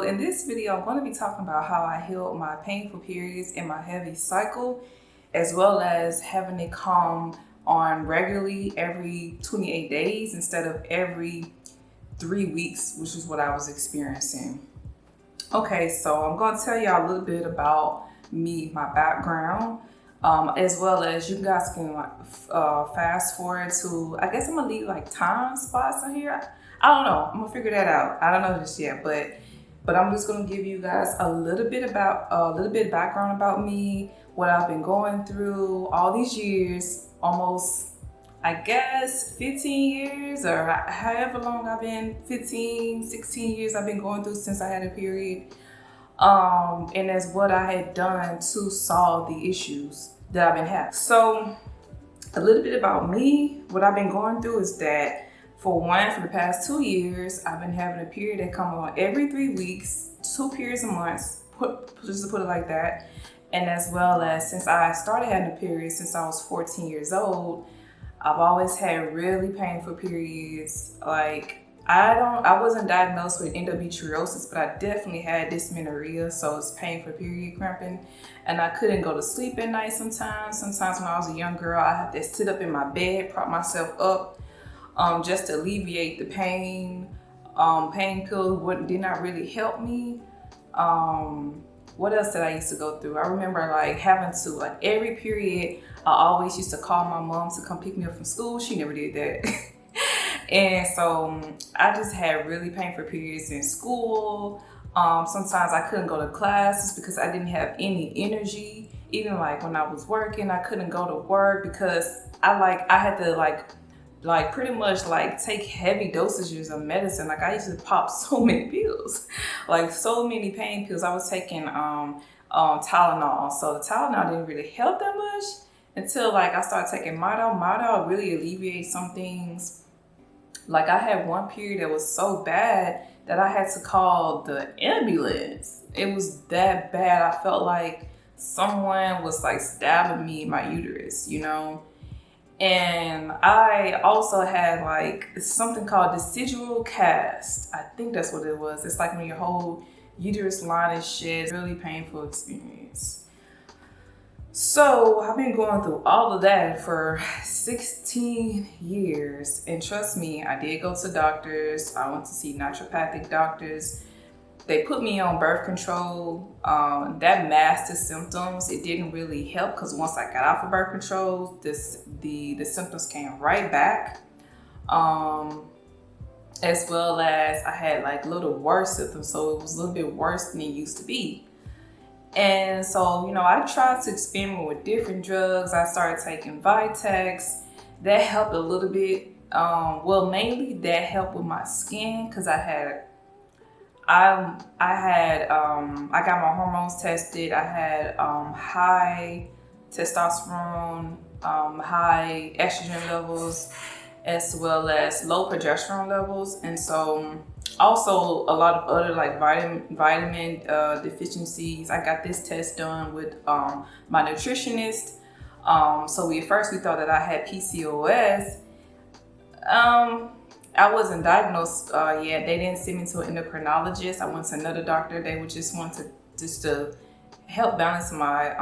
in this video, I'm going to be talking about how I healed my painful periods and my heavy cycle, as well as having it come on regularly every 28 days instead of every 3 weeks, which is what I was experiencing. Okay, so I'm going to tell y'all a little bit about me, my background, as well as you guys can fast forward to, I guess I'm gonna leave like time spots in here. I don't know. I'm gonna figure that out. I don't know just yet, but I'm just gonna give you guys a little bit background about me, what I've been going through all these years, almost I guess 15 years or however long I've been, 15, 16 years I've been going through since I had a period. And that's what I had done to solve the issues that I've been having. So a little bit about me, what I've been going through is that for the past 2 years, I've been having a period that comes on every 3 weeks, 2 periods a month, just to put it like that. And as well as since I started having a period since I was 14 years old, I've always had really painful periods. Like I wasn't diagnosed with endometriosis, but I definitely had dysmenorrhea, so it's painful period cramping. And I couldn't go to sleep at night sometimes. Sometimes when I was a young girl, I had to sit up in my bed, prop myself up, just to alleviate the pain. Pain pills did not really help me. What else did I used to go through? I remember like having to, like every period, I always used to call my mom to come pick me up from school. She never did that. And so I just had really painful periods in school. Sometimes I couldn't go to classes because I didn't have any energy. Even like when I was working, I couldn't go to work because I had to like pretty much like take heavy dosages of medicine. Like I used to pop so many pills, like so many pain pills. I was taking Tylenol. So the Tylenol didn't really help that much until like I started taking Midol. Midol really alleviates some things. Like I had one period that was so bad that I had to call the ambulance. It was that bad. I felt like someone was like stabbing me in my uterus, you know? And I also had like something called decidual cast. I think that's what it was. It's like when your whole uterus line is shed. Really painful experience. So I've been going through all of that for 16 years. And trust me, I did go to doctors. I went to see naturopathic doctors. They put me on birth control. That masked the symptoms. It didn't really help because once I got off of birth control, the symptoms came right back. As well as I had like a little worse symptoms. So it was a little bit worse than it used to be. And so, you know, I tried to experiment with different drugs. I started taking Vitex. That helped a little bit. Mainly that helped with my skin because I got my hormones tested. I had high testosterone, high estrogen levels, as well as low progesterone levels. And so also a lot of other like vitamin deficiencies. I got this test done with my nutritionist. So we thought that I had PCOS. I wasn't diagnosed yet. They didn't send me to an endocrinologist. I went to another doctor. They would just want to help balance my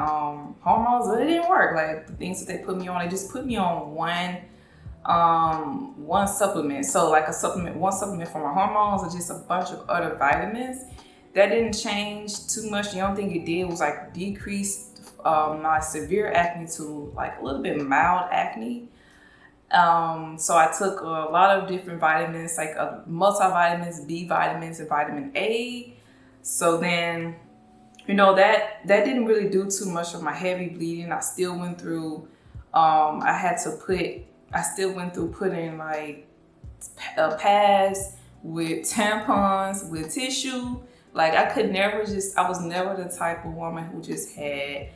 hormones, but it didn't work. Like the things that they put me on, they just put me on one supplement. So like one supplement for my hormones and just a bunch of other vitamins. That didn't change too much. The only thing it did was like decrease my severe acne to like a little bit mild acne. So I took a lot of different vitamins, like multivitamins, B vitamins, and vitamin A. So then, you know, that didn't really do too much of my heavy bleeding. I still went through, putting like pads with tampons, with tissue. Like I was never the type of woman who just had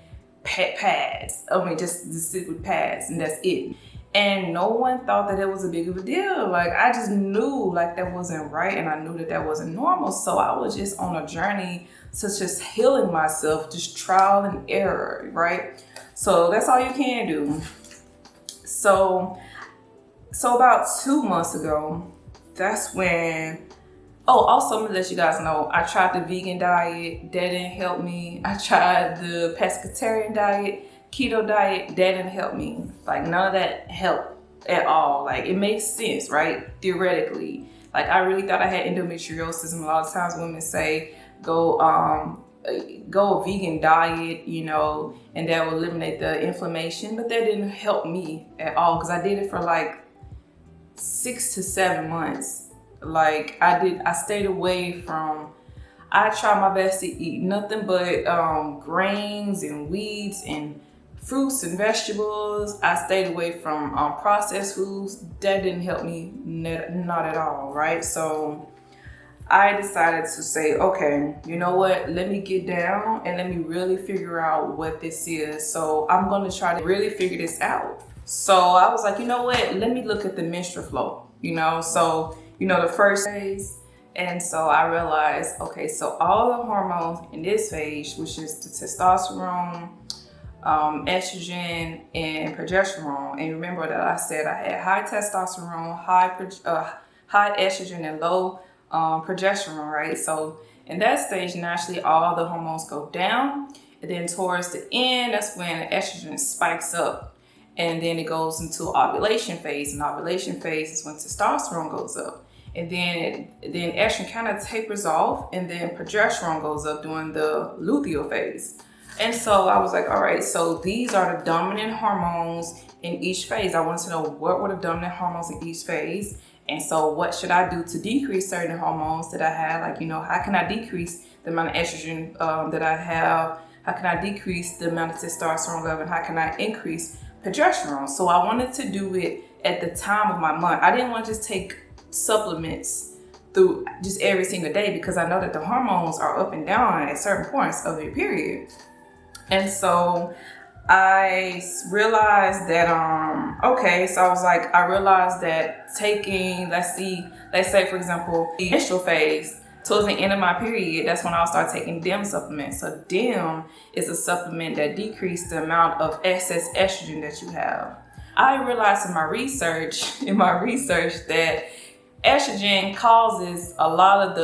pads. I mean, just sit with pads and that's it. And no one thought that it was a big of a deal. Like I just knew like that wasn't right, and I knew that that wasn't normal. So I was just on a journey to just healing myself, just trial and error, right? So that's all you can do. So about 2 months ago, that's when Oh, also, I'm gonna let you guys know, I tried the vegan diet, that didn't help me. I tried the pescatarian diet, keto diet, that didn't help me. Like, none of that helped at all. Like, it makes sense, right? Theoretically. Like, I really thought I had endometriosis, and a lot of times women say, go a vegan diet, you know, and that will eliminate the inflammation, but that didn't help me at all, because I did it for like 6 to 7 months. Like, I stayed away from, I tried my best to eat nothing but grains and wheats and fruits and vegetables. I stayed away from processed foods. That didn't help me, not at all, right? So I decided to say, okay, you know what? Let me get down and let me really figure out what this is. So I'm going to try to really figure this out. So I was like, you know what? Let me look at the menstrual flow, you know? So, you know, the first phase. And so I realized, okay, so all the hormones in this phase, which is the testosterone, estrogen, and progesterone. And remember that I said I had high testosterone, high estrogen, and low progesterone, right? So in that stage, naturally, all the hormones go down. And then towards the end, that's when estrogen spikes up. And then it goes into ovulation phase. And ovulation phase is when testosterone goes up. And then estrogen kind of tapers off, and then progesterone goes up during the luteal phase. And so I was like, all right, so these are the dominant hormones in each phase. I wanted to know what were the dominant hormones in each phase. And so what should I do to decrease certain hormones that I have? Like, you know, how can I decrease the amount of estrogen that I have? How can I decrease the amount of testosterone level? And how can I increase progesterone? So I wanted to do it at the time of my month. I didn't want to just take supplements through just every single day, because I know that the hormones are up and down at certain points of your period. And so I realized that, I realized that taking, let's say for example, the menstrual phase, towards the end of my period, that's when I'll start taking DIM supplements. So DIM is a supplement that decreases the amount of excess estrogen that you have. I realized in my research that estrogen causes a lot of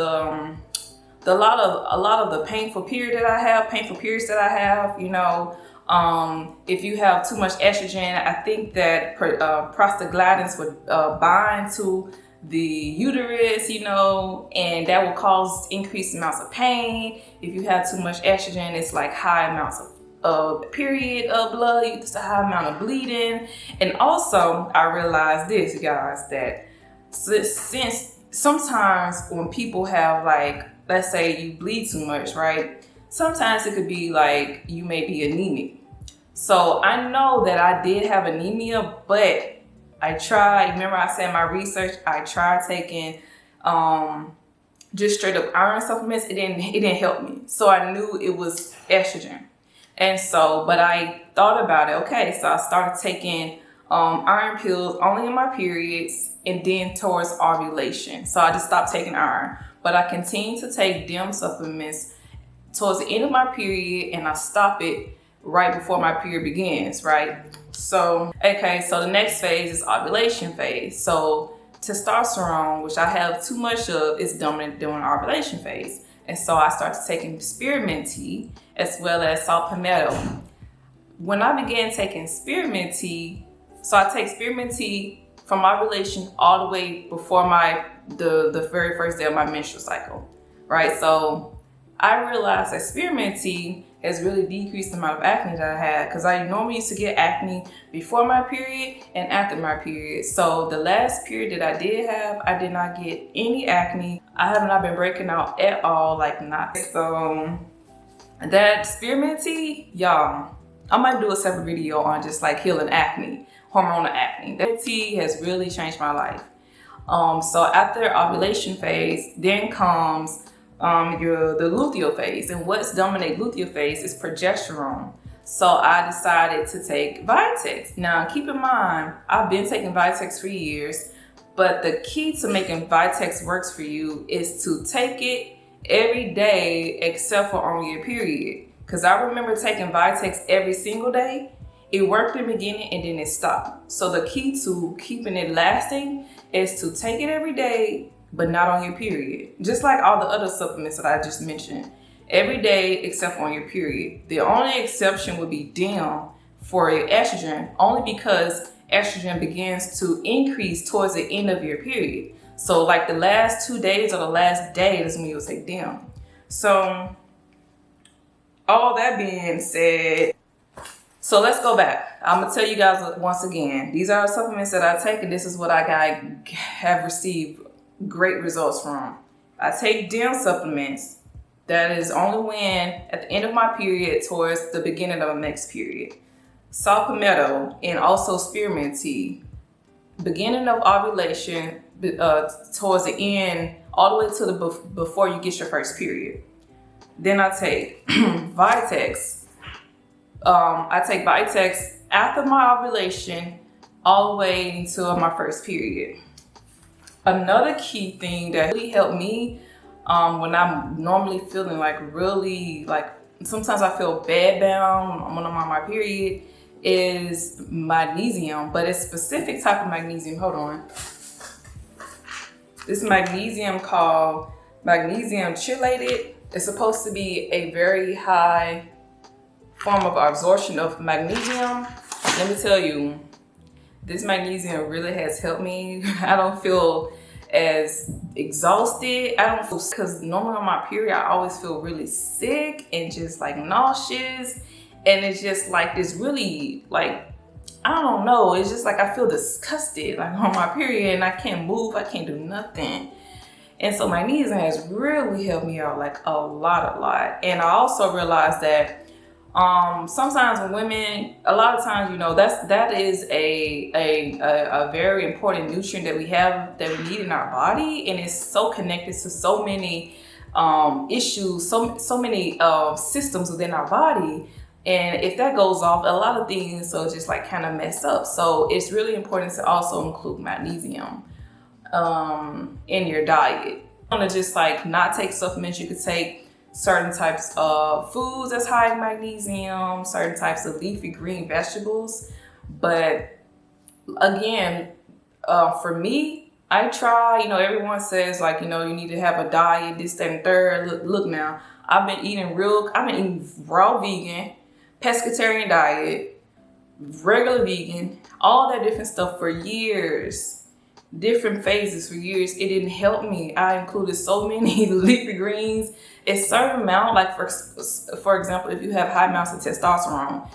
the painful periods that I have, you know. If you have too much estrogen, I think that prostaglandins would bind to the uterus, you know, and that will cause increased amounts of pain. If you have too much estrogen, it's like high amounts of period of blood, it's a high amount of bleeding. And also, I realized this, you guys, that since sometimes when people have, like, let's say you bleed too much, right? Sometimes it could be like you may be anemic. So I know that I did have anemia, but I tried, remember I said in my research, I tried taking just straight up iron supplements. It didn't help me. So I knew it was estrogen. And so, but I thought about it. Okay, so I started taking iron pills only in my periods and then towards ovulation. So I just stopped taking iron. But I continued to take DIM supplements towards the end of my period, and I stop it right before my period begins, right? So, okay, so the next phase is ovulation phase. So testosterone, which I have too much of, is dominant during ovulation phase. And so I started taking spearmint tea as well as salt palmetto. When I began taking spearmint tea, so I take spearmint tea from ovulation all the way before the very first day of my menstrual cycle, right? So I realized that spearmint tea has really decreased the amount of acne that I had, because I normally used to get acne before my period and after my period. So the last period that I did have, I did not get any acne. I have not been breaking out at all, like not. So that spearmint tea, y'all, I might do a separate video on just like healing acne, hormonal acne. That tea has really changed my life. So after ovulation phase, then comes the luteal phase, and what's dominate luteal phase is progesterone. So I decided to take Vitex. Now keep in mind, I've been taking Vitex for years, but the key to making Vitex works for you is to take it every day except for on your period. Because I remember taking Vitex every single day. It worked in the beginning and then it stopped. So the key to keeping it lasting is to take it every day, but not on your period. Just like all the other supplements that I just mentioned. Every day except on your period. The only exception would be DIM for your estrogen, only because estrogen begins to increase towards the end of your period. So like the last 2 days or the last day is when you'll take DIM. So all that being said, so let's go back. I'm gonna tell you guys once again, these are supplements that I take, and this is what I have received great results from. I take DIM supplements. That is only when at the end of my period towards the beginning of the next period. Saw palmetto and also spearmint tea. Beginning of ovulation towards the end, all the way to the before you get your first period. Then I take Vitex. I take Vitex after my ovulation all the way until my first period. Another key thing that really helped me when I'm normally feeling like really like sometimes I feel bad bound when I'm on my period is magnesium, but it's specific type of magnesium. Hold on. This magnesium called magnesium chelated. It's supposed to be a very high form of absorption of magnesium. Let me tell you, this magnesium really has helped me. I don't feel as exhausted. I don't feel, because normally on my period, I always feel really sick and just like nauseous. And it's just like this really like, I don't know. It's just like I feel disgusted like on my period and I can't move. I can't do nothing. And so magnesium has really helped me out like a lot. And I also realized that sometimes when women, a lot of times, you know, that is a very important nutrient that we have, that we need in our body, and it's so connected to so many issues, so many systems within our body. And if that goes off, a lot of things so just like kind of mess up. So it's really important to also include magnesium in your diet. You want to just like not take supplements. You could take certain types of foods that's high in magnesium, certain types of leafy green vegetables. But again, for me, I try, you know, everyone says like, you know, you need to have a diet, this, that, and third. Look now, I've been eating raw vegan, pescatarian diet, regular vegan, all that different stuff for years. Different phases for years. It didn't help me. I included so many leafy greens. A certain amount, like for example, if you have high amounts of testosterone,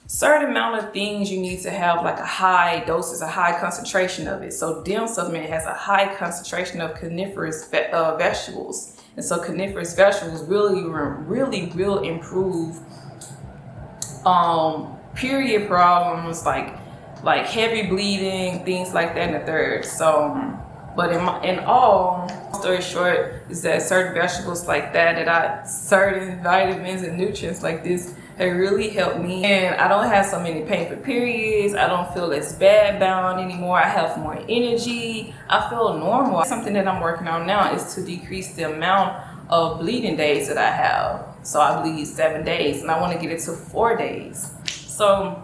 certain amount of things you need to have like a high doses, a high concentration of it. So DIM supplement has a high concentration of coniferous vegetables, and so coniferous vegetables really will improve period problems like heavy bleeding, things like that in the third. So, but in all, story short, is that certain vegetables like that certain vitamins and nutrients like this, they really help me. And I don't have so many painful periods. I don't feel as bad bound anymore. I have more energy. I feel normal. Something that I'm working on now is to decrease the amount of bleeding days that I have. So I bleed 7 days and I want to get it to 4 days. So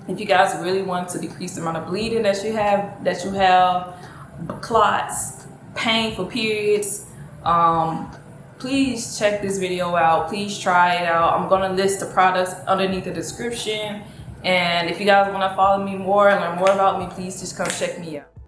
if you guys really want to decrease the amount of bleeding that you have, clots, painful periods, please check this video out. Please try it out. I'm going to list the products underneath the description. And if you guys want to follow me more and learn more about me, please just come check me out.